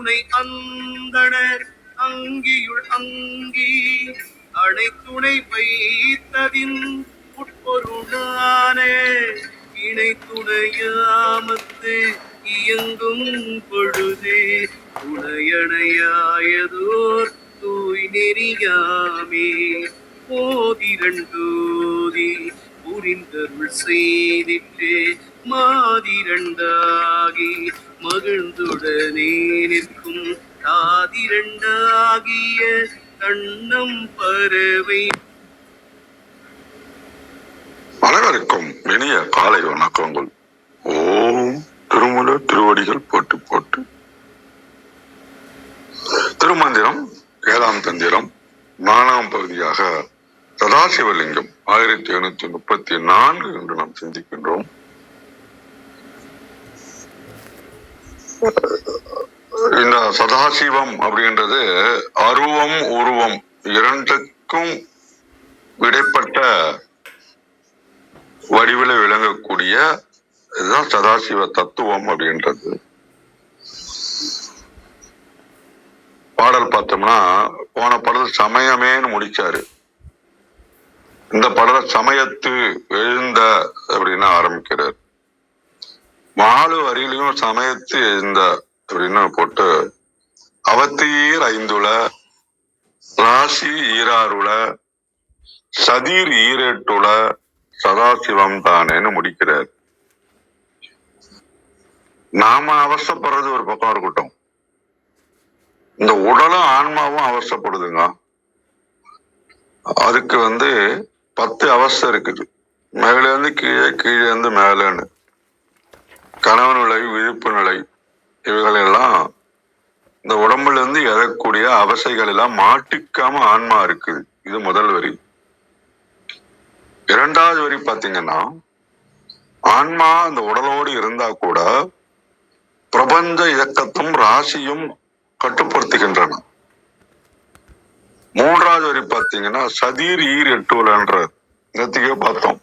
துணை அந்தணர் அங்கியுள் அங்கி அணைத்துணை வைத்ததின் உட்பொருளான இணை துணையாமத்து இயங்கும் பொழுதே துணையணையாயதோர் தூய் நெறியாமே போதிரண்டோதி புரிந்தருள் செய்திட்டு மாதிரண்டாகி மகிழ்ந்துடனே நிற்கும் தாதிரண்டாகிய கண்ணம் பறவை. அனைவருக்கும் இனிய காலை வணக்கங்கள். ஓம் திருமூல திருவடிகள் போட்டு போட்டு. திருமந்திரம் 7ஆம் தந்திரம் 4ஆம் பகுதியாக சதாசிவலிங்கம் 1734 என்று நாம் சிந்திக்கின்றோம். இந்த சதாசிவம் அப்படின்றது அருவம் உருவம் இரண்டுக்கும் இடைப்பட்ட வடிவில் விளங்கக்கூடிய இதுதான் சதாசிவ தத்துவம் அப்படின்றது. பாடல் பார்த்தோம்னா போன பாடல் சமயமேன்னு முடிச்சாரு. இந்த பாடல சமயத்து எழுந்த அப்படின்னு ஆரம்பிக்கிறார். 4 வரியிலையும் சமயத்து எழுந்த அப்படின்னு போட்டு அவத்தீர் 5 ராசி ஈராறுல சதீர் 8 சதாசிவம் தானேன்னு முடிக்கிறார். நாம அவசப்படுறது ஒரு பக்கம் இருக்கட்டும், இந்த உடலும் ஆன்மாவும் அவசப்படுதுங்க. அதுக்கு 10 அவஸ்தை இருக்குது. மேல இருந்து கீழே, கீழே இருந்து மேலன்னு. கனவு நிலை, விழிப்பு நிலை, இவைகள் எல்லாம் இந்த உடம்புல இருந்து எழக்கூடிய அவசைகள் எல்லாம் மாட்டிக்காம ஆன்மா இருக்குது. இது முதல் வரி. 2வது வரி பாத்தீங்கன்னா, ஆன்மா இந்த உடலோடு இருந்தா கூட பிரபஞ்ச இயக்கத்தும் ராசியும் கட்டுப்படுத்துகின்றன. 3வது வரி பாத்தீங்கன்னா, சதீர் 8 நேற்றுக்கே பார்த்தோம்.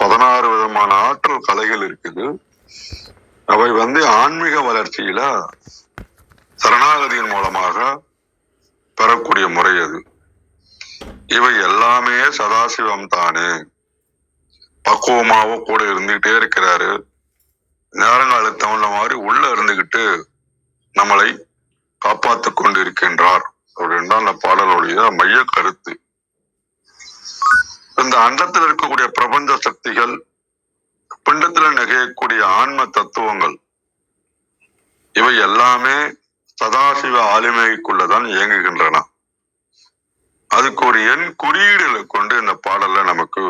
16 விதமான ஆற்றல் கலைகள் இருக்குது. அவை ஆன்மீக வளர்ச்சியில சரணாகதியின் மூலமாக பெறக்கூடிய முறை அது. இவை எல்லாமே சதாசிவம் தானே. பக்குவமாவும் கூட இருந்துகிட்டே இருக்கிறாரு. நேரங்காலத்து தகுந்த மாதிரி உள்ள இருந்துகிட்டு நம்மளை காப்பாத்து கொண்டு இருக்கின்றார் அப்படின்னு தான் அந்த பாடலுடைய மைய கருத்து. இந்த அண்டத்தில் இருக்கக்கூடிய பிரபஞ்ச சக்திகள், பிண்டத்துல நிகழக்கூடிய ஆன்ம தத்துவங்கள், இவை எல்லாமே சதாசிவ ஆளுமைக்குள்ளதான் இயங்குகின்றன. அதுக்கு ஒரு எண் குறியீடுகளை கொண்டு இந்த பாடல்ல நமக்கு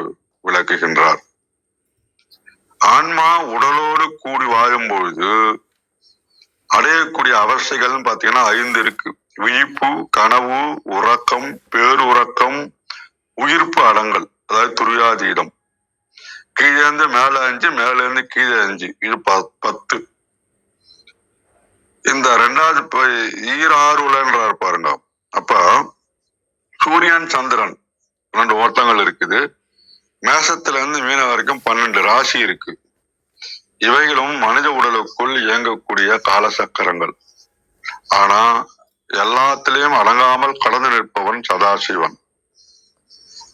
விளக்குகின்றார். ஆன்மா உடலோடு கூடி வாழும் பொழுது அடையக்கூடிய அவஸ்தைகள் பாத்தீங்கன்னா 5 இருக்கு. விழிப்பு, கனவு, உறக்கம், பேருறக்கம், உயிர்ப்பு அடங்கல், அதாவது துரியாதீதம். கீழே இருந்து மேல 5, மேல இருந்து கீழே 5, இது 10. இந்த 2வது ஈராறுலன்றார் பாருங்க. அப்ப சூரியன் சந்திரன் 2 ஓட்டங்கள் இருக்குது. மேசத்துல இருந்து மீன வரைக்கும் 12 ராசி இருக்கு. இவைகளும் மனித உடலுக்குள் இயங்கக்கூடிய கால சக்கரங்கள். ஆனா எல்லாத்திலையும் அடங்காமல் கடந்து நிற்பவன் சதாசிவன்.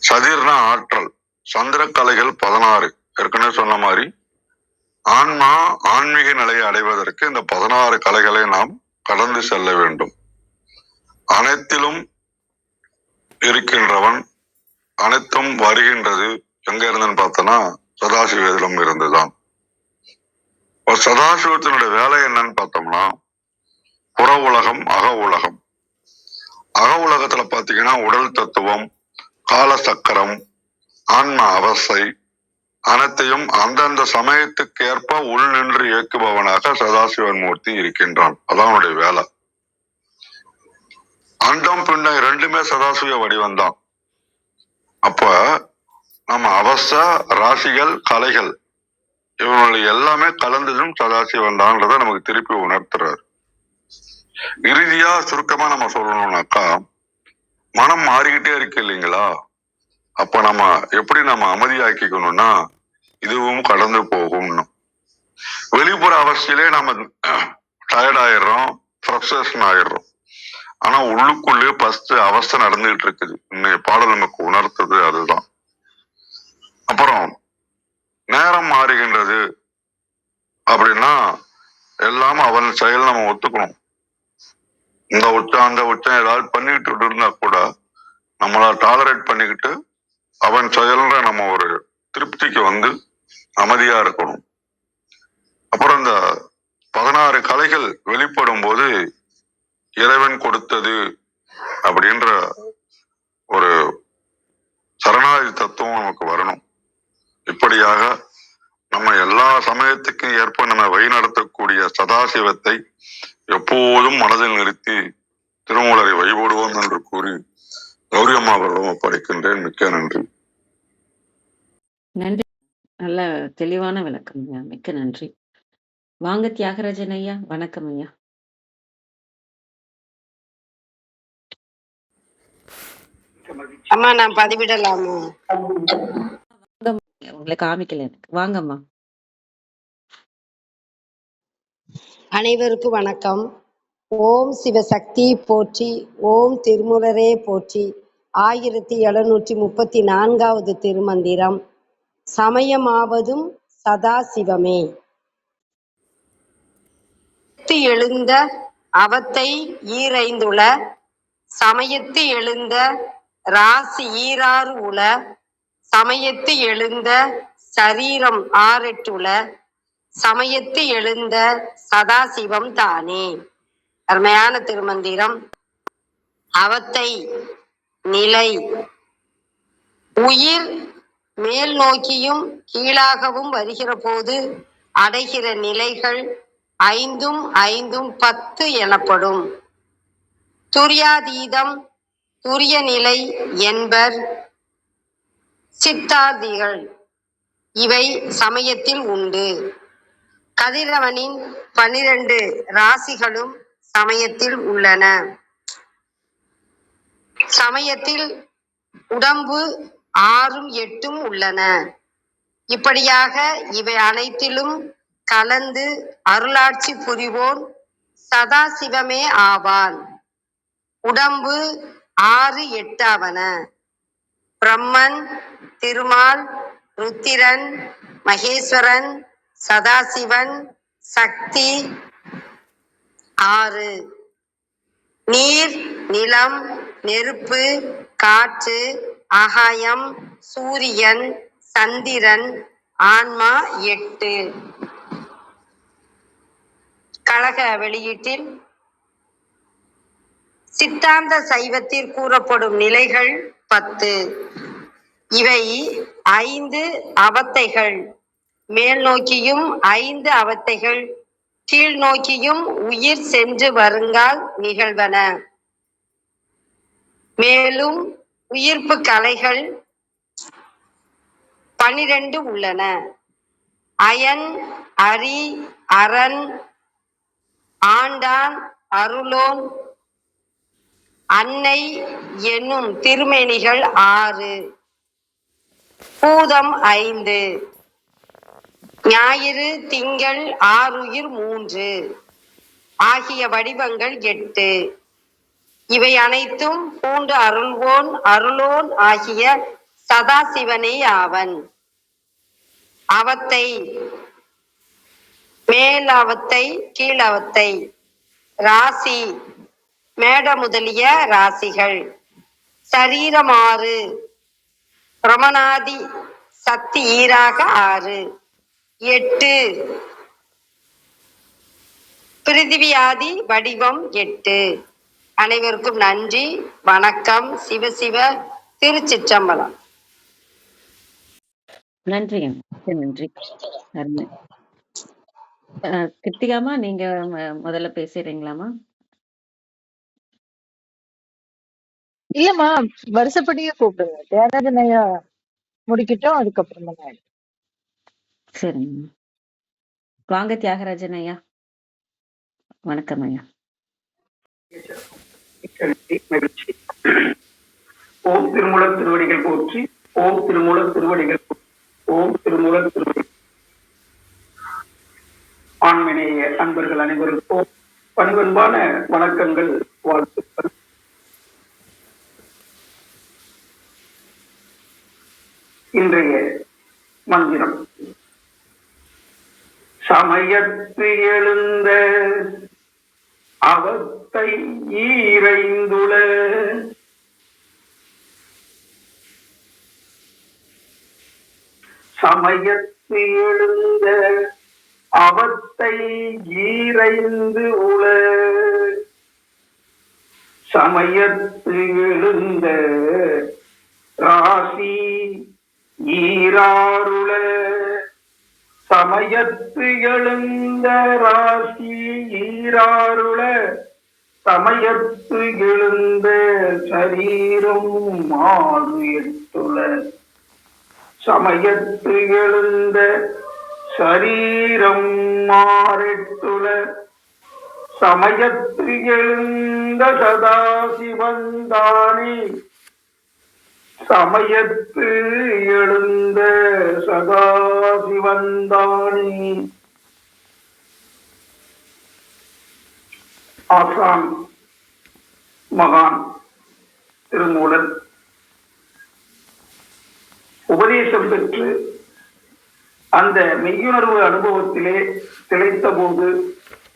சதிர்னா ஆற்றல். சந்திர கலைகள் 16. ஏற்கனவே சொன்ன மாதிரி ஆன்மா ஆன்மீக நிலையை அடைவதற்கு இந்த 16 கலைகளை நாம் கடந்து செல்ல வேண்டும். அனைத்திலும் இருக்கின்றவன், அனைத்தும் வருகின்றது எங்க இருந்துன்னு பார்த்தோன்னா சதாசிவத்திலும் இருந்துதான். சதாசிவத்தினுடைய வேலை என்னன்னு பார்த்தோம்னா, புற உலகம், அக உலகம். அக உலகத்துல பாத்தீங்கன்னா உடல் தத்துவம், கால சக்கரம், ஆன்ம அவஸ்தை அனைத்தையும் அந்தந்த சமயத்துக்கு ஏற்ப உள் நின்று இயக்குபவனாக சதாசிவன் மூர்த்தி இருக்கின்றான். அதான் அவனுடைய வேலை. அண்டம் பிண்டம் 2மே சதாசிவ வடிவம்தான். அப்ப நம்ம அவஸ்தை, ராசிகள், கலைகள் இவனுடைய எல்லாமே கலந்ததும் சதாசிவன் தான்றத நமக்கு திருப்பி உணர்த்துறாரு. இறுதியா சுருக்கமா நம்ம சொல்லணும்னாக்கா, மனம் மாறிக்கிட்டே இருக்கு இல்லைங்களா? அப்ப நம்ம எப்படி நம்ம அமைதியாக்கிக்கணும்னா, இதுவும் கடந்து போகும். வெளிப்புற அவஸ்தையிலே நம்ம டயர்ட் ஆயிடுறோம், ஃப்ரஸ்ட்ரேஷன் ஆயிடுறோம். ஆனா உள்ளுக்குள்ளே ஃபர்ஸ்ட் அவஸ்தை நடந்துகிட்டு இருக்குது. இன்னைய பாடல் நமக்கு உணர்த்தது அதுதான். அப்புறம் நேரம் மாறுகின்றது அப்படின்னா எல்லாம் அவன் செயல் நம்ம ஒத்துக்கணும். இந்த உச்சம் அந்த உச்சம் ஏதாவது பண்ணிட்டு இருந்தா கூட நம்மள டாலரேட் பண்ணிக்கிட்டு அவன் செயல்ன்ற நம்ம ஒரு திருப்திக்கு வந்து அமைதியா இருக்கணும். அப்புறம் இந்த 16 கலைகள் வெளிப்படும் போது இறைவன் கொடுத்தது அப்படின்ற ஒரு சரணாகதி தத்துவம் நமக்கு வரணும். இப்படியாக நம்ம எல்லா சமயத்துக்கும் ஏற்ப நம்ம வழிநடத்தக்கூடிய சதாசிவத்தை எப்போதும் மனதில் நிறுத்தி திருமூலரை வழிபடுவோம் என்று கூறி கௌரி அம்மா அவர்களிடம் ஒப்படைக்கின்றேன். மிக்க நன்றி. நன்றி. நல்ல தெளிவான விளக்கம் ஐயா. மிக்க நன்றி. வாங்க தியாகராஜன் ஐயா. வணக்கம் ஐயா. அம்மா நான் பதிவிடலாமா? உங்களை காமிக்கல எனக்கு. வாங்கம்மா. அனைவருக்கும் வணக்கம். ஓம் சிவசக்தி போற்றி, ஓம் திருமுலரே போற்றி. 1734வது திருமந்திரம். சமயமாவதும் சதா சிவமே. எழுந்த அவத்தை ஈரைந்துள, சமயத்து எழுந்த ராசி ஈராறு உள, சமயத்து எழுந்த சரீரம் 6 உள, சமயத்து எழுந்த சதாசிவம் தானே. அருமையான திருமந்திரம். அவத்தை நிலை. உயிர் மேல் நோக்கியும் கீழாகவும் வருகிற போது அடைகிற நிலைகள் 5ம் 5ம் 10 எனப்படும். துரியாதீதம் துரிய நிலை என்பர் சித்தாந்திகள். இவை சமயத்தில் உண்டு. கதிரவனின் 12 ராசிகளும் சமயத்தில் உள்ளன. சமயத்தில் உடம்பு 6ம் 8ம் உள்ளன. இப்படியாக இவை அனைத்திலும் கலந்து அருளாட்சி புரிவோன் சதாசிவமே ஆவான். உடம்பு 6 8 ஆவன. பிரம்மன், திருமால், ருத்திரன், மகேஸ்வரன், சதாசிவன், சக்தி 6. நீர், நிலம், நெருப்பு, காற்று, ஆகாயம், சூரியன், சந்திரன், ஆன்மா 8. கழக வெளியீட்டில் சித்தாந்த சைவத்தில் கூறப்படும் நிலைகள் 10. இவை 5 அவத்தைகள் மேல் நோக்கியும் 5 அவத்தைகள் கீழ் நோக்கியும் உயிர் சென்று வருங்கால் நிகழ்வன. மேலும் உயிர்ப்பு கலைகள் 12 உள்ளன. அயன், அரி, அரண், ஆண்டான், அருளோன், அன்னை என்னும் திருமேனிகள் 6. பூதம் 5. ஞாயிறு, திங்கள், ஆருயிர் 3 ஆகிய வடிவங்கள் 8. இவை அனைத்தும் பூண்டு அருள்வோன் அருளோன் ஆகிய சதாசிவனே ஆவன். அவத்தை மேல் அவத்தை, கீழ் அவத்தை. ராசி மேட முதலிய ராசிகள். சரீரம் 6. பிரமணாதி சக்தி ஈராக 6. 8. பிரிதிவியாதி வடிவம் 8. அனைவருக்கும் நன்றி, வணக்கம். சிவசிவ. திருச்சிற்றம்பலம். நன்றி. நன்றி. அருமை. கிருத்திகாமா, நீங்க முதல்ல பேசுறீங்களாமா? இல்லம்மா, வருஷப்படியே கூப்பிடுங்க. தியாகராஜன் ஐயா முடிக்கட்டும், அதுக்கப்புறமா தான். சரிங்க. வாங்க தியாகராஜன் ஐயா. வணக்கம் ஐயா. ஓம் திருமூலர் திருவடிகள் போற்றி. ஓம் திருமூலர் திருவடிகள் போற்றி. ஓம் திருமூலர் திருவடிகள். ஆண்மனேய அன்பர்கள் அனைவருக்கும் பணிவன்பான வணக்கங்கள், வாழ்த்துக்கள். இன்றைய மந்திரம்: சமயத்து எழுந்த அவத்தை ஈரைந்துள சமயத்து எழுந்த அவத்தை ஈரைந்து உள சமயத்து எழுந்த ராசி ஈராருள சமயத்து எழுந்த ராசி ஈராருள சமயத்து எழுந்த சரீரம் மாறு எட்டுள சமயத்து எழுந்த சரீரம் மாறெட்டுள சமயத்து எழுந்த சதாசிவந்தானே சமயத்து எழுந்த சதாசிவந்தானே. ஆசான் மகான் திருமூலர் உபதேசம் பெற்று அந்த மெய்யுணர்வு அனுபவத்திலே திளைத்த போது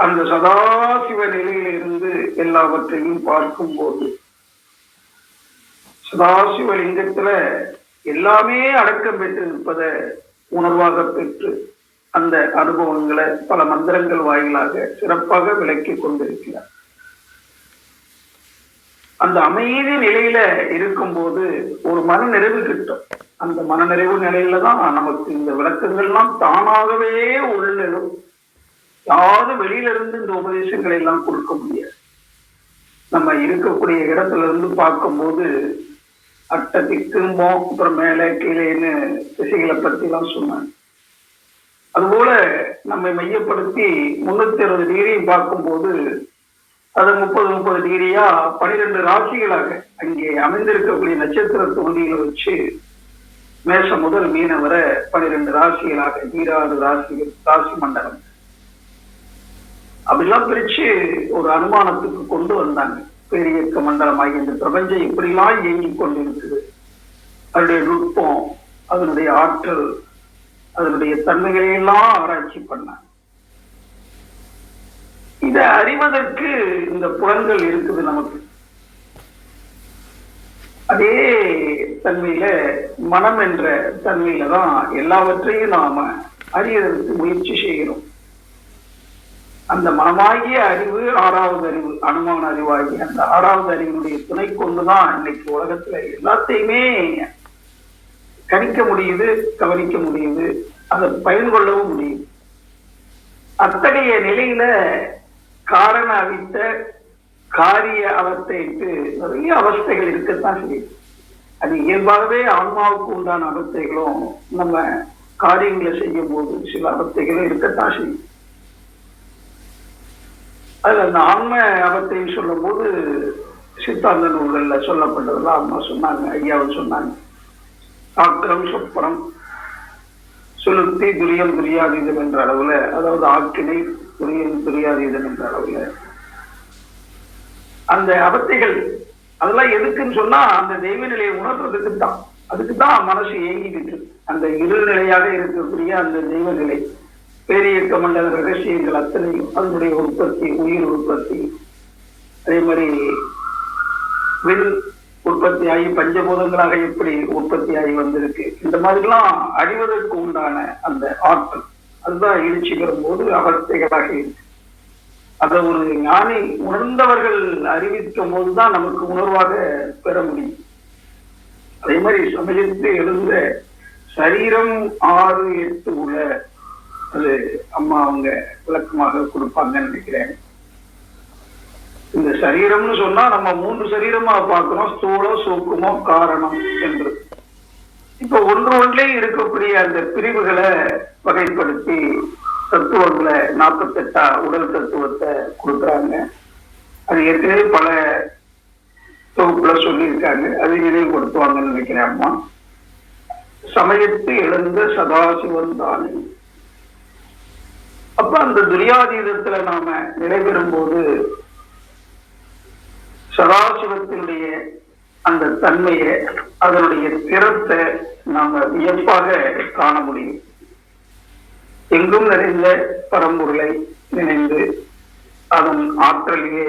அந்த சதாசிவ நிலையிலிருந்து எல்லாவற்றையும் பார்க்கும் போது சதாசிவ லிங்கத்துல எல்லாமே அடக்கம் பெற்றிருப்பதை உணர்வாக பெற்று அந்த அனுபவங்களை பல மந்திரங்கள் வாயிலாக சிறப்பாக விளக்கி கொண்டிருக்கிறார். அந்த அமைதி நிலையில இருக்கும்போது ஒரு மன நிறைவு கிட்டும். அந்த மனநிறைவு நிலையில தான் நமக்கு இந்த விளக்கங்கள்லாம் தானாகவே உள்ளெழும். யாரும் வெளியில இருந்து இந்த உபதேசங்களை எல்லாம் கொடுக்க முடியாது. நம்ம இருக்கக்கூடிய இடத்துல இருந்து பார்க்கும்போது அட்டத்திக்கும்போம், அப்புறம் மேலே கீழேன்னு திசைகளை பத்தி எல்லாம் சொன்னாங்க. அதுபோல நம்மை மையப்படுத்தி 360 டிகிரி பார்க்கும்போது அது 30 டிகிரியா 12 ராசிகளாக அங்கே அமைந்திருக்கக்கூடிய நட்சத்திர தொகுதிகளை வச்சு மேஷம் முதல் மீன வரை 12 ராசிகளாக 26 ராசிகள், ராசி மண்டலம் அப்படிலாம் பிரிச்சு ஒரு அனுமானத்துக்கு கொண்டு வந்தாங்க. பேரியக்க மண்டலமாகி இந்த பிரபஞ்சம் இப்படிலாம் இயங்கிக் கொண்டிருக்குது, அதனுடைய நுட்பம், அதனுடைய ஆற்றல், அதனுடைய தன்மைகளையெல்லாம் ஆராய்ச்சி பண்ணாங்க. இதை அறிவதற்கு இந்த புலன்கள் இருக்குது நமக்கு. அதே தன்மையில மனம் என்ற தன்மையில தான் எல்லாவற்றையும் நாம அறியறதுக்கு முயற்சி செய்கிறோம். அந்த மனமாகிய அறிவு 6வது அறிவு, அனுமான அறிவாகி அந்த 6வது அறிவினுடைய துணை கொண்டுதான் இன்னைக்கு உலகத்துல எல்லாத்தையுமே கணிக்க முடியுது, கவனிக்க முடியுது, அதை பயன் கொள்ளவும் முடியுது. அத்தகைய நிலையில காரண அவித்த காரிய அவஸ்தைக்கு நிறைய அவஸ்தைகள் இருக்கத்தான் செய்யுது. அது இயல்பாகவே ஆன்மாவுக்கு உண்டான அவஸ்தைகளும் நம்ம காரியங்களை செய்யும் போது சில அவஸ்தைகளும் இருக்கத்தான் செய்யும். அதுல அந்த ஆன்ம அவத்தைன்னு சொல்லும் போது சித்தாந்த நூல்கள்ல சொல்லப்பட்டதெல்லாம் அம்மா சொன்னாங்க, ஐயாவும் சொன்னாங்க. ஆக்கிரம் சொப்பனம் சுளுத்தி துரியம் துரியாதீதம் என்ற அளவுல, அதாவது ஆக்கினை துரியம் துரியாதீதம் என்ற அளவுல அந்த அவத்தைகள் அதெல்லாம் எதுக்குன்னு சொன்னா அந்த தெய்வ நிலையை உணர்றதுக்கு தான். அதுக்குதான் மனசு இயங்கிட்டு அந்த இருநிலையாக இருக்கக்கூடிய அந்த தெய்வ நிலை, பேரியக்க மண்டல ரகசியங்கள் அத்தனையும் அதனுடைய உற்பத்தி, உயிர் உற்பத்தி, அதே மாதிரி வில் உற்பத்தி ஆகி பஞ்சபூதங்களாக எப்படி உற்பத்தி ஆகி வந்திருக்கு, இந்த மாதிரிலாம் அறிவதற்கு உண்டான அந்த ஆற்றல் அதுதான் எழுச்சி பெறும்போது அவஸ்தைகளாக இருக்கு. அதை ஒரு ஞானி உணர்ந்தவர்கள் அறிவிக்கும் போதுதான் நமக்கு உணர்வாக பெற முடியும். அதே மாதிரி சமயத்து எழுந்த சரீரம் 6 8 உள்ள அது அம்மா அவங்க விளக்கமாக கொடுப்பாங்கன்னு நினைக்கிறேன். இந்த சரீரம்னு சொன்னா நம்ம 3 சரீரமா பார்க்கிறோம், ஸ்தூலம், சூக்குமம், காரணம் என்று. இப்ப ஒன்றே இருக்கக்கூடிய அந்த பிரிவுகளை வகைப்படுத்தி தத்துவங்களை 48 உடல் தத்துவத்தை கொடுக்குறாங்க. அது ஏற்கனவே பல தொகுப்புல சொல்லியிருக்காங்க, அதை நினைவுபடுத்துவாங்கன்னு நினைக்கிறேன் அம்மா. சமயத்து எழுந்த சதாசிவன் தானே. அப்ப அந்த துரியாதீதத்துல நாம நிலை பெறும்போது சதாசிவத்தினுடைய அந்த தன்மையை, அதனுடைய திறத்தை நாம வியப்பாக காண முடியும். எங்கும் நிறைந்த பரம்பொருளை நினைந்து அதன் ஆற்றலையே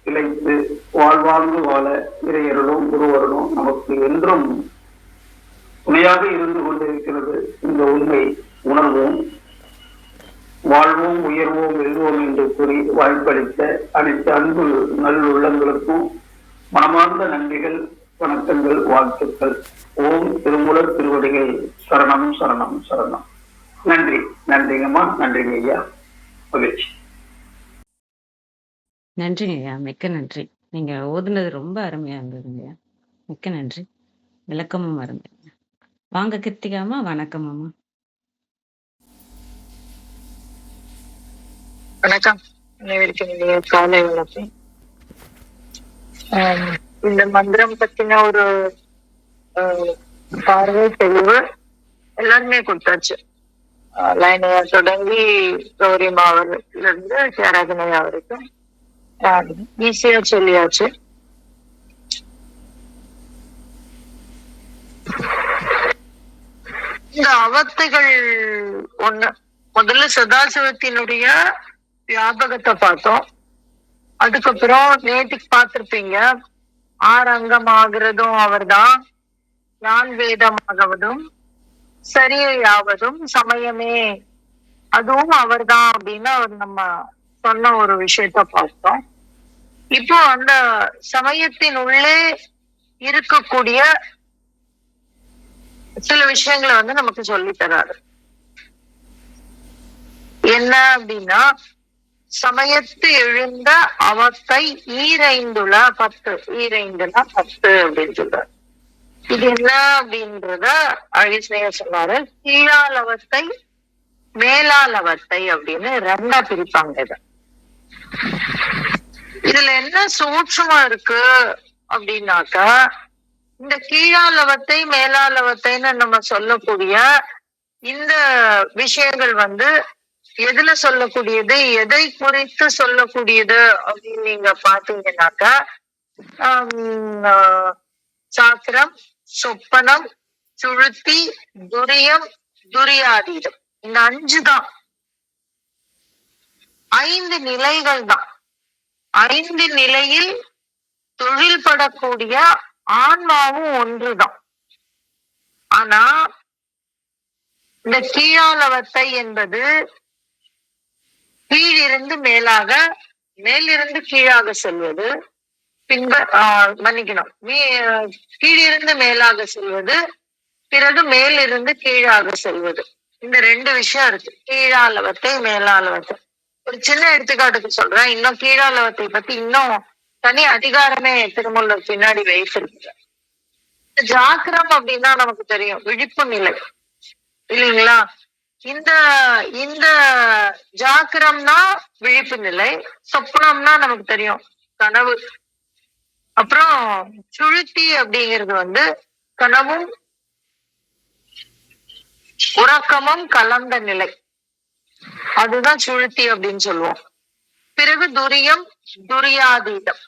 இழைத்து வாழ்வாழ்ந்து வாழ இறையருளும் குருவருளும் நமக்கு என்றும் துணையாக இருந்து கொண்டிருக்கிறது. இந்த உண்மை உணர்வோம், வாழ்வோம், உயர்வோம், வெல்வோம் என்று கூறி வாய்ப்பளித்த அனைத்து அன்பு நல்லுள்ளங்களுக்கும் மனமார்ந்த நன்றிகள், வணக்கங்கள், வாழ்த்துக்கள். ஓம் திருமூலர் திருவடிகள் சரணம் சரணம் சரணம். நன்றி. நன்றிங்கம்மா. நன்றிங்க ஐயா. மகிழ்ச்சி. நன்றிங்க ஐயா, மிக்க நன்றி. நீங்க ஓதுனது ரொம்ப அருமையா இருந்ததுங்க ஐயா, மிக்க நன்றி. விளக்கமும் அருமை. வாங்க கிருத்திகாமா, வணக்கம் அம்மா. வணக்கம். அனைவருக்கும் காலை வணக்கம். இந்த மந்திரம் பத்தின ஒரு பார்வை தெளிவு எல்லாருமே கொடுத்தாச்சு. லைனையா தொடங்கி கௌரி மாவட்டத்துல இருந்து தியாகராஜனையா வரைக்கும் ஈஸியா சொல்லியாச்சு. இந்த அவத்தைகள் ஒண்ணு, முதல்ல சதாசிவத்தினுடைய வியாபகத்தை பார்த்தோம். அதுக்கப்புறம் நேற்றுக்கு பார்த்திருப்பீங்க, ஆறங்கம் ஆகிறதும் அவர்தான், நான் வேதமாகவதும் சரியாவதும் சமயமே அதுவும் அவர்தான் அப்படின்னு அவர் நம்ம சொன்ன ஒரு விஷயத்த பார்த்தோம். இப்போ அந்த சமயத்தின் உள்ளே இருக்கக்கூடிய சில விஷயங்களை நமக்கு சொல்லி தராரு. என்ன அப்படின்னா, சமயத்து எழுந்த அவத்தை ஈரைந்துல 10, ஈரைந்துல 10 அப்படின்னு சொல்றாரு. இது என்ன அப்படின்றத அழிசையா சொன்னாரு. கீழால் அவத்தை மேலால் அவத்தை அப்படின்னு ரெண்டா பிரிப்பாங்க. இதுல என்ன சூட்சமா இருக்கு அப்படின்னாக்கா, இந்த கீழாலவத்தை மேலாலவத்தைன்னு நம்ம சொல்லக்கூடிய இந்த விஷயங்கள் எதுல சொல்லக்கூடியது, எதை குறித்து சொல்லக்கூடியது அப்படின்னு நீங்க பாத்தீங்கன்னாக்கா, சாத்திரம், சொப்பனம், சுழுத்தி, துரியம், துரியாதீதம், இந்த 5 தான். 5 நிலைகள் தான். 5 நிலையில் தொழில் படக்கூடிய ஆன்மாவும் ஒன்றுதான். ஆனா இந்த கீழாலவத்தை என்பது கீழிருந்து மேலாக, மேலிருந்து கீழாக செல்வது, பின்பு மன்னிக்கணும், கீழிருந்து மேலாக செல்வது, பிறகு மேலிருந்து கீழாக செல்வது. இந்த 2 விஷயம் இருக்கு, கீழாலவத்தை மேலாலவத்தை. ஒரு சின்ன எடுத்துக்காட்டுக்கு சொல்றேன். இன்னும் கீழாலவத்தை பத்தி இன்னும் தனி அதிகாரமே திருமூலர் பின்னாடி வைத்திருக்கிறார். ஜாக்கிரம் அப்படின்னா நமக்கு தெரியும், விழிப்பு நிலை இல்லைங்களா? இந்த இந்த ஜாக்கிரம்னா விழிப்பு நிலை, சொப்பனம்னா நமக்கு தெரியும் கனவு. அப்புறம் சுழுத்தி அப்படிங்கிறது கனவும் உறக்கமும் கலந்த நிலை, அதுதான் சுழுத்தி அப்படின்னு சொல்லுவோம். பிறகு துரியம், துரியாதீதம்.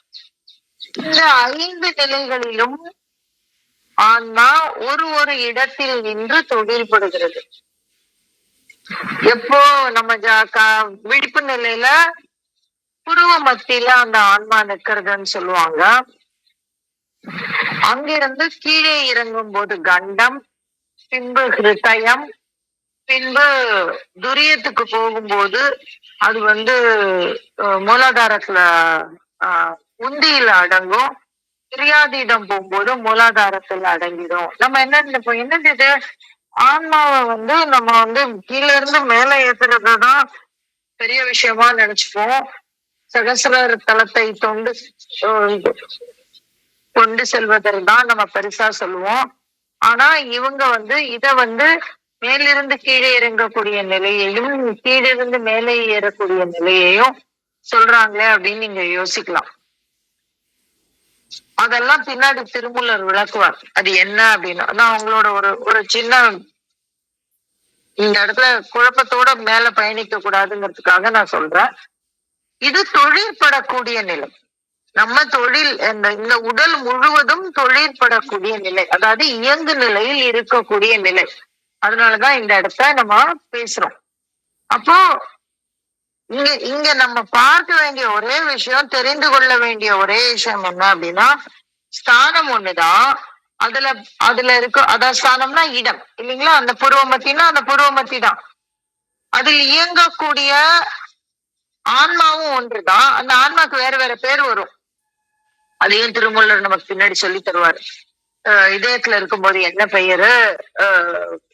இந்த 5 நிலைகளிலும் ஆன்மா ஒரு இடத்தில் நின்று தொழில்படுகிறது. எப்போ நம்ம விழிப்பு நிலையில புருவ மத்தியில அந்த ஆன்மா நிற்கிறதுன்னு சொல்லுவாங்க. அங்கிருந்து கீழே இறங்கும் போது கண்டம், பின்பு ஹிருதயம், பின்பு துரியத்துக்கு போகும்போது அது மூலாதாரத்துல உந்தியில அடங்கும். துரியாதீதம் போகும்போது மூலாதாரத்துல அடங்கிடும். நம்ம என்ன நினைப்போம், என்னது ஆன்மாவை நம்ம கீழே இருந்து மேல ஏத்துறதுதான் பெரிய விஷயமா நினைச்சுப்போம். சகசிர தலத்தை கொண்டு செல்வதற்தான் நம்ம பெருசா சொல்லுவோம். ஆனா இவங்க இத மேலிருந்து கீழே இறங்கக்கூடிய நிலையையும் கீழிருந்து மேலே ஏறக்கூடிய நிலையையும் சொல்றாங்களே அப்படின்னு நீங்க யோசிக்கலாம். அதெல்லாம் பின்னாடி திருமூலர் விளக்குவார் அது என்ன அப்படின்னு. நான் அவங்களோட ஒரு சின்ன இந்த இடத்துல குழப்பத்தோட மேல பயணிக்க கூடாதுங்கிறதுக்காக நான் சொல்றேன். இது தொழிற்படக்கூடிய நிலை. நம்ம தொழில் இந்த உடல் முழுவதும் தொழிற்படக்கூடிய நிலை, அதாவது இயங்கு நிலையில் இருக்கக்கூடிய நிலை. அதனாலதான் இந்த இடத்த நம்ம பேசுறோம். அப்போ இங்க நம்ம பார்க்க வேண்டிய ஒரே விஷயம், தெரிந்து கொள்ள வேண்டிய ஒரே விஷயம் என்ன அப்படின்னா, ஸ்தானம் ஒண்ணுதான். அதுல இருக்க, அதாவது ஸ்தானம்னா இடம் இல்லைங்களா, அந்த புருவமத்தினா அந்த புருவமத்தி தான். அதில் இயங்கக்கூடிய ஆன்மாவும் ஒன்றுதான். அந்த ஆன்மாக்கு வேற வேற பேர் வரும். அதையும் திருமூலர் நமக்கு பின்னாடி சொல்லி தருவாரு. இதயத்துல இருக்கும்போது என்ன பெயரு,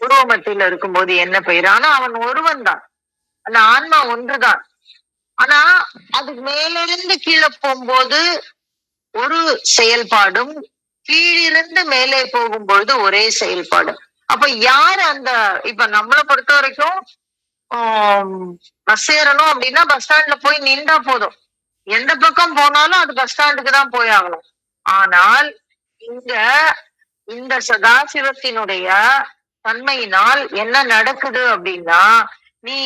புருவமத்தில இருக்கும்போது என்ன பெயரு. ஆனா அவன் ஒருவன் தான், அந்த ஆன்மா ஒன்றுதான். ஆனா அதுக்கு மேலிருந்து கீழே போகும்போது ஒரு செயல்பாடும், கீழிருந்து மேலே போகும்பொழுது ஒரே செயல்பாடு. அப்ப யாரு அந்த, இப்ப நம்மளை பொறுத்த வரைக்கும் பஸ் ஏறணும் அப்படின்னா பஸ் ஸ்டாண்ட்ல போய் நின்றா போதும். எந்த பக்கம் போனாலும் அது பஸ் ஸ்டாண்டுக்கு தான் போய் ஆகணும். ஆனால் இந்த சதாசிவத்தினுடைய தன்மையினால் என்ன நடக்குது அப்படின்னா, நீ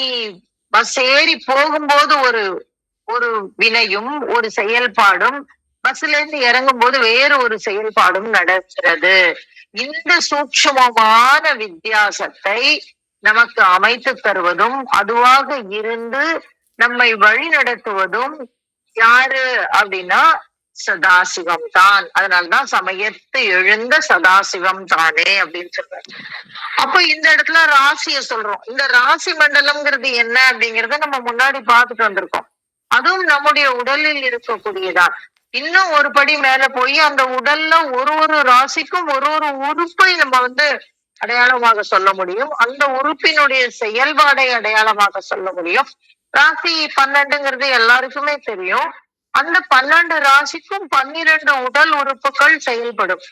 பஸ் ஏறி போகும்போது ஒரு வினையும் ஒரு செயல்பாடும், பஸ்ல இருந்து இறங்கும் போது வேறு ஒரு செயல்பாடும் நடக்கிறது. இந்த சூட்சுமமான வித்தியாசத்தை நமக்கு அமைத்து தருவதும், அதுவாக இருந்து நம்மை வழி நடத்துவதும் யாரு அப்படின்னா சதாசிவம் தான். அதனாலதான் சமயத்து எழுந்த சதாசிவம் தானே அப்படின்னு சொல்றாரு. அப்ப இந்த இடத்துல ராசிய சொல்றோம். இந்த ராசி மண்டலம்ங்கிறது என்ன அப்படிங்கறத நம்ம முன்னாடி பார்த்துட்டு வந்திருக்கோம். அதுவும் நம்முடைய உடலில் இருக்கக்கூடியதான். இன்னும் ஒரு படி மேல போய் அந்த உடல்ல ஒரு ராசிக்கும் ஒரு உறுப்பை நம்ம அடையாளமாக சொல்ல முடியும். அந்த உறுப்பினுடைய செயல்பாடை அடையாளமாக சொல்ல முடியும். ராசி 12ங்கிறது எல்லாருக்குமே தெரியும். அந்த 12 ராசிக்கும் 12 உடல் உறுப்புகள் செயல்படும்.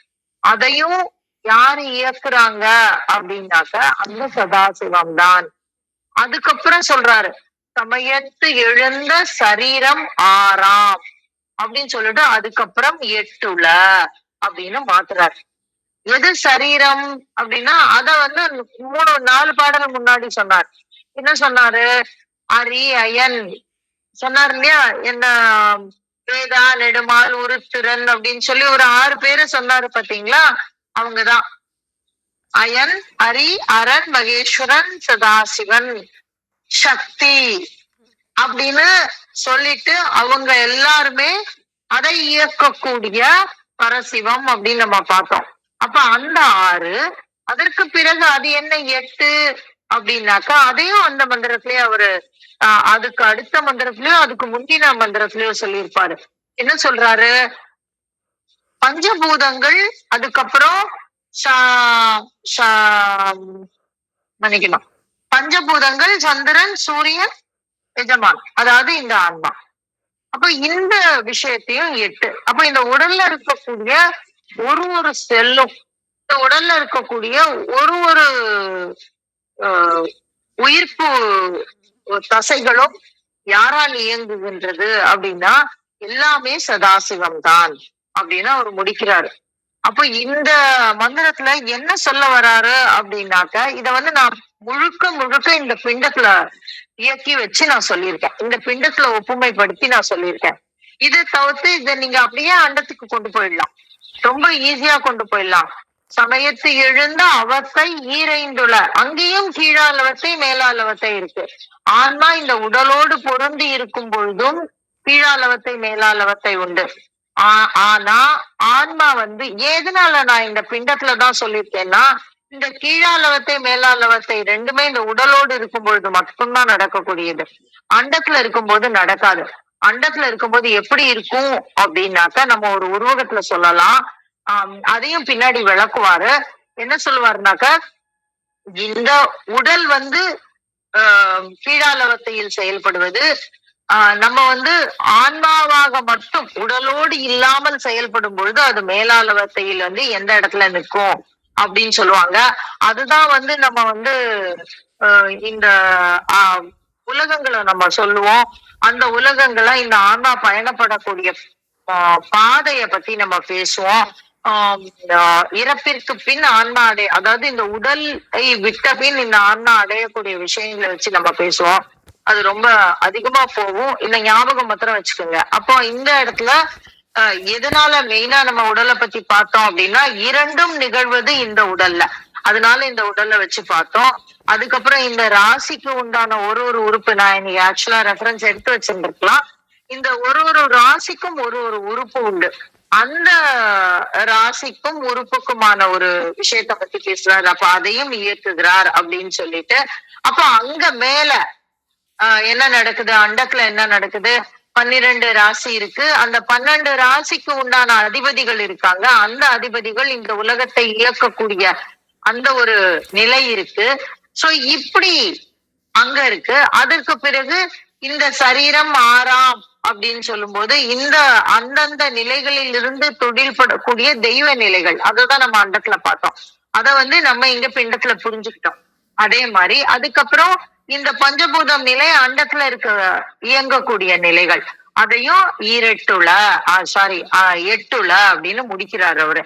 அதையும் யாரு இயக்குறாங்க அப்படின்னாக்க அந்த சதாசிவம் தான். அதுக்கப்புறம் சொல்றாரு, சமயத்து எழுந்த சரீரம் 6ஆம் அப்படின்னு சொல்லிட்டு அதுக்கப்புறம் 8 அப்படின்னு மாத்துறாரு. எது சரீரம் அப்படின்னா அத 4 பாடல் முன்னாடி சொன்னார். என்ன சொன்னாரு? அரி அயன் சொன்னார் இல்லையா, என்ன வேதா நெடுமால் உருத்திரன் அப்படின்னு சொல்லி ஒரு 6 பேரு சொன்னாரு பாத்தீங்களா. அவங்கதான் அயன், அரி, அரண், மகேஸ்வரன், சதாசிவன், சக்தி அப்படின்னு சொல்லிட்டு அவங்க எல்லாருமே அதை இயக்கக்கூடிய பரசிவம் அப்படின்னு நம்ம பார்த்தோம். அப்ப அந்த 6, அதற்கு பிறகு அது என்ன 8 அப்படின்னாக்கா அதையும் அந்த மந்திரத்திலேயே அவரு அதுக்கு அடுத்த மந்திரத்திலயோ அதுக்கு முந்தின மந்திரத்திலயோ சொல்லியிருப்பாரு. என்ன சொல்றாரு? பஞ்சபூதங்கள், அதுக்கப்புறம் மன்னிக்கணும், பஞ்சபூதங்கள், சந்திரன், சூரியன், எஜமான், அதாவது இந்த ஆன்மா. அப்ப இந்த விஷயத்தையும் 8. அப்ப இந்த உடல்ல இருக்கக்கூடிய ஒரு செல்லும், இந்த உடல்ல இருக்கக்கூடிய ஒரு உயிர்ப்பு தசைகளும் யாரால் இயங்குகின்றது அப்படின்னா எல்லாமே சதாசிவம் தான் அப்படின்னு அவர் முடிக்கிறாரு. அப்ப இந்த மந்திரத்துல என்ன சொல்ல வராரு அப்படின்னாக்க, இத நான் முழுக்க இந்த பிண்டத்துல இயக்கி வச்சு நான் சொல்லியிருக்கேன். இந்த பிண்டத்துல ஒப்புமைப்படுத்தி நான் சொல்லியிருக்கேன். இதை தவிர்த்து இதை நீங்க அப்படியே அண்டத்துக்கு கொண்டு போயிடலாம், ரொம்ப ஈஸியா கொண்டு போயிடலாம். சமயத்து எழுந்த அவத்தை ஈரைந்துள, அங்கேயும் கீழாலவத்தை மேலாலவத்தை இருக்கு. ஆன்மா இந்த உடலோடு பொருந்தி இருக்கும் பொழுதும் கீழாலவத்தை மேலாலவத்தை உண்டு. ஆனா ஆன்மா எதனால நான் இந்த பிண்டத்துலதான் சொல்லியிருக்கேன்னா, இந்த கீழாலவத்தை மேலாலவத்தை ரெண்டுமே இந்த உடலோடு இருக்கும் பொழுது மட்டும்தான் நடக்கக்கூடியது. அண்டத்துல இருக்கும்போது நடக்காது. அண்டத்துல இருக்கும்போது எப்படி இருக்கும் அப்படின்னாக்கா நம்ம ஒரு உருவகத்துல சொல்லலாம். அதையும் பின்னாடி விளக்குவாரு. என்ன சொல்லுவாருனாக்க, இந்த உடல் கீழாலவத்தையில் செயல்படுவது, நம்ம ஆன்மாவாக மட்டும் உடலோடு இல்லாமல் செயல்படும் பொழுது அது மேலாலவத்தையில் எந்த இடத்துல நிற்கும் அப்படின்னு சொல்லுவாங்க. அதுதான் நம்ம இந்த உலகங்களை நம்ம சொல்லுவோம். அந்த உலகங்களை இந்த ஆன்மா பயணப்படக்கூடிய பாதைய பத்தி நம்ம பேசுவோம். இறப்பிற்கு பின் ஆன்மா அடைய, அதாவது இந்த உடலை விட்ட பின் இந்த ஆன்மா அடையக்கூடிய விஷயங்களை வச்சு நம்ம பேசுவோம். அது ரொம்ப அதிகமா போகும். இந்த ஞாபகம் மாத்திரம் வச்சுக்கோங்க. அப்போ இந்த இடத்துல எதனால மெயினா நம்ம உடலை பத்தி பார்த்தோம் அப்படின்னா, இரண்டும் நிகழ்வது இந்த உடல்ல. அதனால இந்த உடல்ல வச்சு பார்த்தோம். அதுக்கப்புறம் இந்த ராசிக்கு உண்டான ஒரு ஒரு உறுப்பு, நான் இன்னைக்கு ஆக்சுவலா ரெஃபரன்ஸ் எடுத்து வச்சிருந்திருக்கலாம். இந்த ஒரு ஒரு ராசிக்கும் ஒரு ஒரு உறுப்பு உண்டு. அந்த ராசிக்கும் உறுப்புக்குமான ஒரு விஷயத்த பத்தி பேசுறாரு. அப்ப அதையும் இயக்குகிறார் அப்படின்னு சொல்லிட்டு, அப்ப அங்க மேல என்ன நடக்குது, அண்டத்துல என்ன நடக்குது, 12 ராசி இருக்கு. அந்த 12 ராசிக்கு உண்டான அதிபதிகள் இருக்காங்க. அந்த அதிபதிகள் இந்த உலகத்தை இயக்கக்கூடிய அந்த ஒரு நிலை இருக்கு. சோ இப்படி அங்க இருக்கு. அதற்கு பிறகு இந்த சரீரம் ஆறாம் அப்படின்னு சொல்லும்போது இந்த அந்தந்த நிலைகளில் இருந்து தொழில்படக்கூடிய தெய்வ நிலைகள், அததான் நம்ம அண்டத்துல பார்த்தோம். அத நம்ம இங்க பிண்டத்துல புரிஞ்சுக்கிட்டோம். அதே மாதிரி அதுக்கப்புறம் இந்த பஞ்சபூதம் நிலை அண்டத்துல இருக்க இயங்கக்கூடிய நிலைகள், அதையும் ஈரெட்டுல எட்டுல அப்படின்னு முடிக்கிறார் அவரு.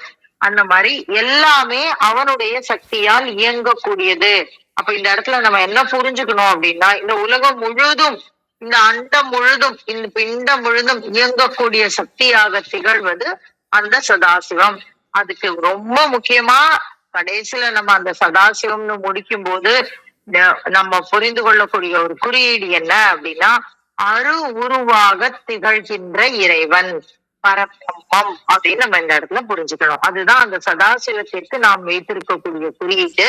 அந்த மாதிரி எல்லாமே அவனுடைய சக்தியால் இயங்கக்கூடியது. அப்ப இந்த இடத்துல நம்ம என்ன புரிஞ்சுக்கணும் அப்படின்னா, இந்த உலகம் முழுதும், இந்த அண்டம் முழுதும், இந்த பிண்டம் முழுதும் இயங்கக்கூடிய சக்தியாக திகழ்வது அந்த சதாசிவம். அதுக்கு ரொம்ப முக்கியமா கடைசியில நம்ம அந்த சதாசிவம்னு முடிக்கும் போது நம்ம புரிந்து கொள்ளக்கூடிய ஒரு குறியீடு என்ன அப்படின்னா, அரு உருவாக திகழ்கின்ற இறைவன் பரபிரம்மம் அப்படின்னு நம்ம இந்த இடத்துல புரிஞ்சுக்கணும். அதுதான் அந்த சதாசிவத்திற்கு நாம் வைத்திருக்கக்கூடிய குறியீடு.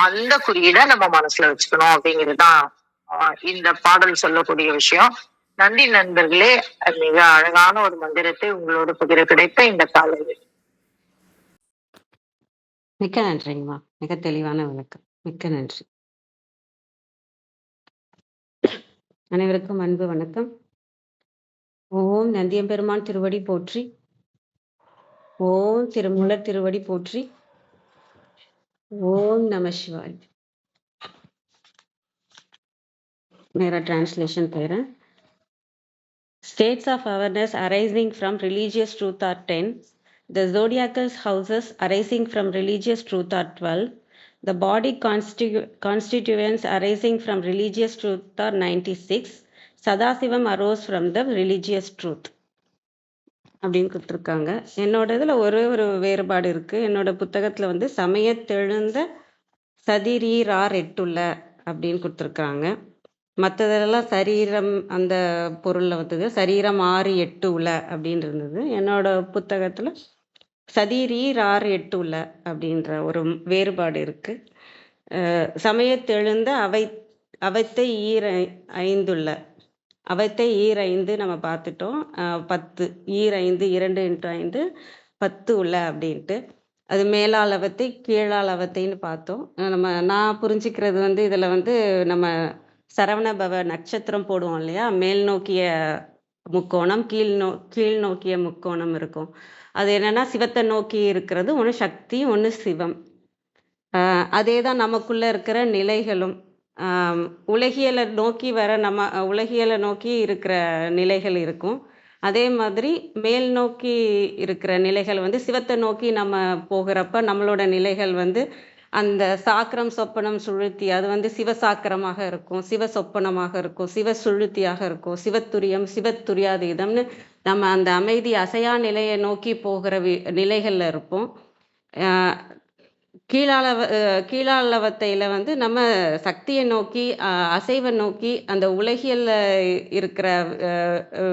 அந்த குறியீடை நம்ம மனசுல வச்சுக்கணும் அப்படிங்கிறதுதான் இந்த பாடல் சொல்லக்கூடிய விஷயம். நன்றி நண்பர்களே. மிக அழகான ஒரு மந்திரத்தை உங்களோட பகிர கிடைத்த இந்த காலையில் மிக்க நன்றிங்கம்மா. மிக தெளிவான விளக்கம். மிக்க நன்றி. அனைவருக்கும் அன்பு வணக்கம். ஓம் நந்தியம்பெருமான் திருவடி போற்றி. ஓம் திருமூலர் திருவடி போற்றி. ஓம் நம சிவாய். मेरा translation पेरा. States of awareness arising from religious truth are 10. The zodiacal houses arising from religious truth are 12. The body constituents arising from religious truth are 96. Sadasivam arose from the religious truth. அப்படின்னு கொடுத்துருக்காங்க. என்னோட இதில் ஒரு வேறுபாடு இருக்குது. என்னோட புத்தகத்தில் சமயத்தெழுந்த சதிரீரார் எட்டுள்ள அப்படின்னு கொடுத்துருக்காங்க. மற்றதெல்லாம் சரீரம் அந்த பொருளில் சரீரம் 6 8 உல அப்படின்னு இருந்தது. என்னோட புத்தகத்தில் சதிரீரார் 8 உல அப்படின்ற ஒரு வேறுபாடு இருக்குது. சமயத்தெழுந்த அவைத்தை ஈர 5 உள்ள, அவைத்தை ஈர 5 நம்ம பார்த்துட்டோம். 10 ஈர 5 2 × 5 10 உள்ள அப்படின்ட்டு. அது மேலாளவத்தை கீழாளவத்தைன்னு பார்த்தோம். நான் புரிஞ்சுக்கிறது இதில் நம்ம சரவணபவ நட்சத்திரம் போடுவோம் இல்லையா, மேல் நோக்கிய முக்கோணம் கீழ் நோக்கிய முக்கோணம் இருக்கும். அது என்னன்னா சிவத்தை நோக்கி இருக்கிறது ஒன்று சக்தி, ஒன்று சிவம். அதே தான் நமக்குள்ள இருக்கிற நிலைகளும். உலகியலை நோக்கி உலகியலை நோக்கி இருக்கிற நிலைகள் இருக்கும். அதே மாதிரி மேல் நோக்கி இருக்கிற நிலைகள் சிவத்தை நோக்கி நம்ம போகிறப்ப நம்மளோட நிலைகள் அந்த சாக்கரம் சொப்பனம் சுழுத்தி அது சிவசாக்கரமாக இருக்கும், சிவ சொப்பனமாக இருக்கும், சிவ சுழுத்தியாக இருக்கும், சிவத்துரியம் சிவத்துரியாதீதம்னு நம்ம அந்த அமைதி அசையா நிலையை நோக்கி போகிற நிலைகளில் இருப்போம். கீழாளவத்தையில் நம்ம சக்தியை நோக்கி அசைவை நோக்கி அந்த உலகியல்ல இருக்கிற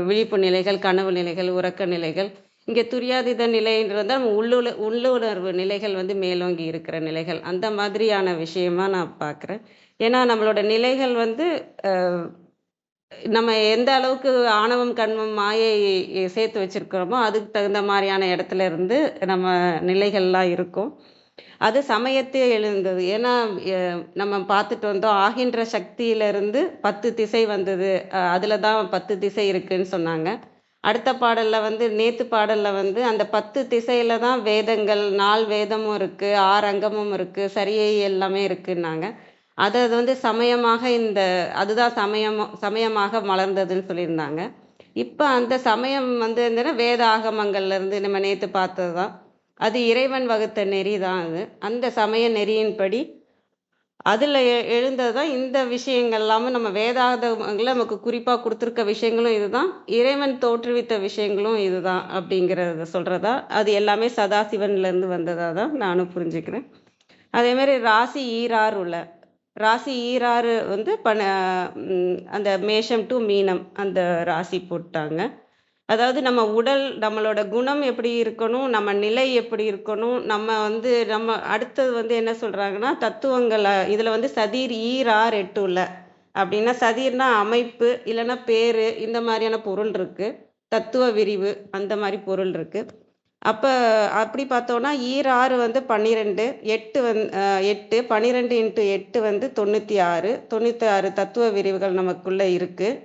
விழிப்பு நிலைகள், கனவு நிலைகள், உறக்க நிலைகள். இங்கே துரியாதீத நிலைன்றது நம்ம உள்ளுணர்வு நிலைகள் மேலோங்கி இருக்கிற நிலைகள். அந்த மாதிரியான விஷயமா நான் பார்க்குறேன். ஏன்னா நம்மளோட நிலைகள் நம்ம எந்த அளவுக்கு ஆணவம் கண்மம் மாயை சேர்த்து வச்சிருக்கிறோமோ அதுக்கு தகுந்த மாதிரியான இடத்துல இருந்து நம்ம நிலைகள்லாம் இருக்கும். அது சமயத்தை எழுந்தது. ஏன்னா நம்ம பார்த்துட்டு வந்தோம், ஆகின்ற சக்தியிலிருந்து 10 திசை வந்தது. அதில் தான் 10 திசை இருக்குன்னு சொன்னாங்க. அடுத்த பாடலில் நேற்று பாடலில் அந்த 10 திசையில் தான் வேதங்கள், 4 வேதமும் இருக்குது, 6 அங்கமும் இருக்குது, சரியை எல்லாமே இருக்குன்னாங்க. அது சமயமாக அதுதான் சமயமாக மலர்ந்ததுன்னு சொல்லியிருந்தாங்க. இப்போ அந்த சமயம் என்னன்னா வேத ஆகமங்கள்லேருந்து நம்ம நேற்று பார்த்தது தான். அது இறைவன் வகுத்த நெறி தான் அது. அந்த சமய நெறியின்படி அதில் எழுந்தது தான் இந்த விஷயங்கள் எல்லாமே. நம்ம வேதாகமங்களில் நமக்கு குறிப்பாக கொடுத்துருக்க விஷயங்களும் இதுதான், இறைவன் தோற்றுவித்த விஷயங்களும் இதுதான் அப்படிங்கிறத சொல்கிறதா. அது எல்லாமே சதாசிவன்லேருந்து வந்ததாக தான் நானும் புரிஞ்சுக்கிறேன். அதேமாதிரி ராசி ஈராறு உள்ள ராசி ஈராறு வந்து அந்த மேஷம் டு மீனம் அந்த ராசி போட்டாங்க. அதாவது நம்ம உடல், நம்மளோட குணம் எப்படி இருக்கணும், நம்ம நிலை எப்படி இருக்கணும், நம்ம அடுத்தது வந்து என்ன சொல்கிறாங்கன்னா தத்துவங்களை இதில் வந்து சதீர் ஈரார் எட்டுள்ள அப்படின்னா, சதீர்னா அமைப்பு இல்லைன்னா பேர், இந்த மாதிரியான பொருள் இருக்குது. தத்துவ விரிவு அந்த மாதிரி பொருள் இருக்குது. அப்போ அப்படி பார்த்தோன்னா ஈராறு வந்து 12, 8 12 × 8 வந்து 96 தத்துவ விரிவுகள் நமக்குள்ளே இருக்குது.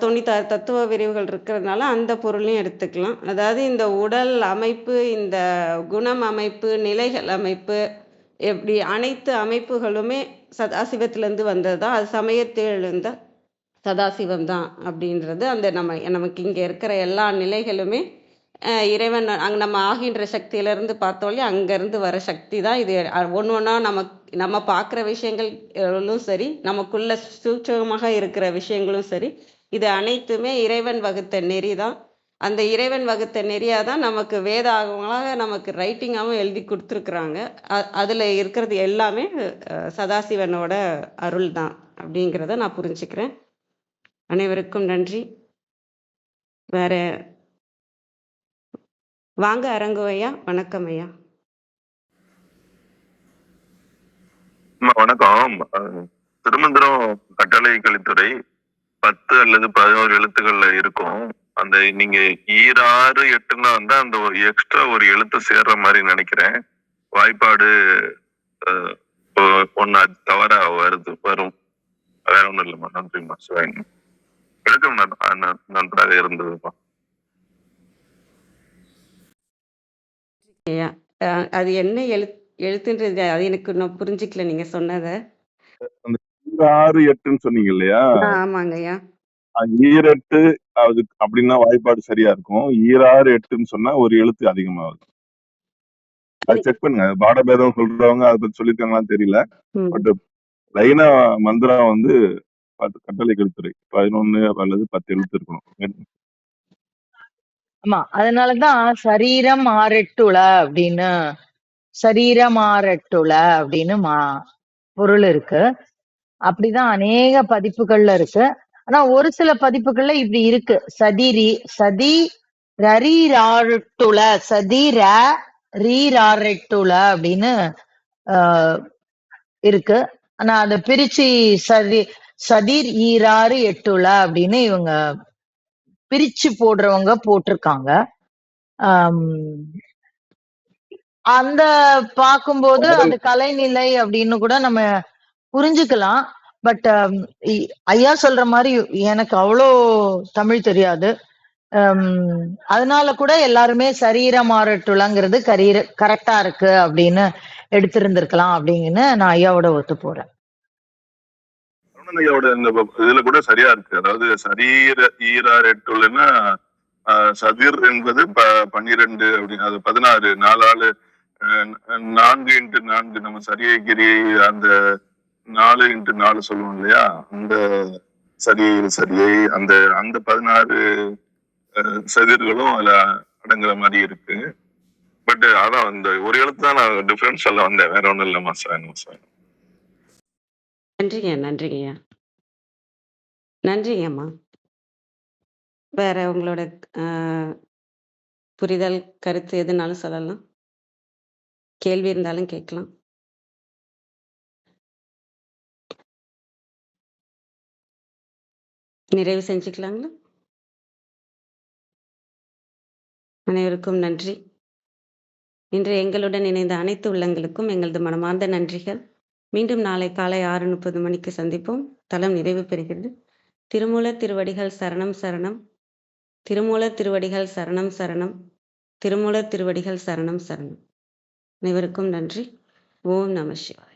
96 தத்துவ விரிவுகள் இருக்கிறதுனால அந்த பொருளையும் எடுத்துக்கலாம். அதாவது இந்த உடல் அமைப்பு, இந்த குணம் அமைப்பு, நிலைகள் அமைப்பு, எப்படி அனைத்து அமைப்புகளுமே சதாசிவத்திலேருந்து வந்தது தான். அது சமயத்தில் எழுந்த சதாசிவம் தான் அப்படின்றது. அந்த நமக்கு இங்கே இருக்கிற எல்லா நிலைகளுமே இறைவன் அங்கே நம்ம ஆகின்ற சக்தியிலேருந்து பார்த்தோம்லே அங்கேருந்து வர சக்தி தான் இது. ஒன்று ஒன்றா நம்ம பார்க்குற விஷயங்களும் சரி, நமக்குள்ள சூட்சமாக இருக்கிற விஷயங்களும் சரி, இது அனைத்துமே இறைவன் வகுத்த நெறி தான். அந்த இறைவன் வகுத்த நெறியாக தான் நமக்கு வேதாகமாக நமக்கு ரைட்டிங்காகவும் எழுதி கொடுத்துருக்குறாங்க. அதில் இருக்கிறது எல்லாமே சதாசிவனோட அருள் தான் அப்படிங்கிறத நான் புரிஞ்சுக்கிறேன். அனைவருக்கும் நன்றி. வேற வாங்க அரங்கு ஐயா. வணக்கம் ஐயா. வணக்கம். திருமந்திரம் கட்டளை கலித்துறை 10 அல்லது 11 எழுத்துக்கள்ல இருக்கும். அந்த நீங்க 6, 8ன்னா வந்து அந்த எக்ஸ்ட்ரா ஒரு எழுத்து சேர்ற மாதிரி நினைக்கிறேன். வாய்ப்பாடு ஒன்னு தவறா வரும். வேற ஒண்ணும் இல்லைம்மா. நன்றிம்மா. சிவாங்க. விளக்கம் நன்றாக இருந்ததுப்பா. ஐயா அது என்ன எழுத்துன்றது அது எனக்கு நான் புரிஞ்சுக்கல நீங்க சொன்னதை. 6, 8ன்னு சொன்னீங்க இல்லையா? ஆமாங்க ஐயா. ஈரெட்டு அது அப்படின்னா வாய்ப்பாடு சரியா இருக்கும். 6, 8ன்னு சொன்னா ஒரு எழுத்து அதிகமாகுது. அது செக் பண்ணுங்க. பாடபேதம் சொல்றவங்க அதை பத்தி சொல்லிருக்காங்களான்னு தெரியல. பட் லைனா மந்திரம் வந்து கட்டளை கலித்துறை 11 அல்லது 10 எழுத்து இருக்கணும். ஆமா, அதனாலதான் சரீரம் ஆறெட்டுல அப்படின்னு சரீரம் ஆறெட்டுல அப்படின்னு பொருள் இருக்கு. அப்படிதான் அநேக பதிப்புகள்ல இருக்கு. ஆனா ஒரு சில பதிப்புகள்ல இப்படி இருக்கு. சதி ரீராட்டுல ரீராரெட்டுல அப்படின்னு இருக்கு. ஆனா அதை பிரிச்சு சதீர் ஈராறு எட்டுல அப்படின்னு இவங்க பிரிச்சு போடுறவங்க போட்டிருக்காங்க. அந்த பார்க்கும்போது அது கலைநிலை அப்படின்னு கூட நம்ம புரிஞ்சுக்கலாம். பட் ஐயா சொல்ற மாதிரி எனக்கு அவ்வளோ தமிழ் தெரியாது. அதனால கூட எல்லாருமே சரீரம் மாறட்டுலங்கிறது கரெக்டா இருக்கு அப்படின்னு எடுத்திருந்திருக்கலாம் அப்படின்னு நான் ஐயாவோட ஒத்து போறேன். ஐயாவோட இந்த இதுல கூட சரியா இருக்கு. அதாவது சரீர ஈரார் எட்டுலன்னா சதிர் என்பது 12 அப்படின்னு, அது 16 4 4 × 4 நம்ம சரியகிரி அந்த 4 × 4 சொல்லுவோம் இல்லையா? அந்த சரியை அந்த 16 சதிர்களும் அதுல அடங்குற மாதிரி இருக்கு. பட் அதான் இந்த ஒரு எழுத்து தான் நான் டிஃபரன்ஸ் சொல்ல வந்தேன். வேற ஒண்ணும் இல்லம்மா. சார் நன்றிங்கய்யா. நன்றிங்கம்மா. வேற உங்களோட புரிதல் கருத்து எதுனாலும் சொல்லலாம். கேள்வி இருந்தாலும் கேட்கலாம். நிறைவு செஞ்சுக்கலாங்களா? அனைவருக்கும் நன்றி. இன்று எங்களுடன் இணைந்த அனைத்து உள்ளங்களுக்கும் எங்களது மனமார்ந்த நன்றிகள். மீண்டும் நாளை காலை 6:30 மணிக்கு சந்திப்போம். தலம் நிறைவு பெறுகிறது. திருமூலர் திருவடிகள் சரணம் சரணம். திருமூலர் திருவடிகள் சரணம் சரணம். திருமூலர் திருவடிகள் சரணம் சரணம். அனைவருக்கும் நன்றி. ஓம் நம சிவாய.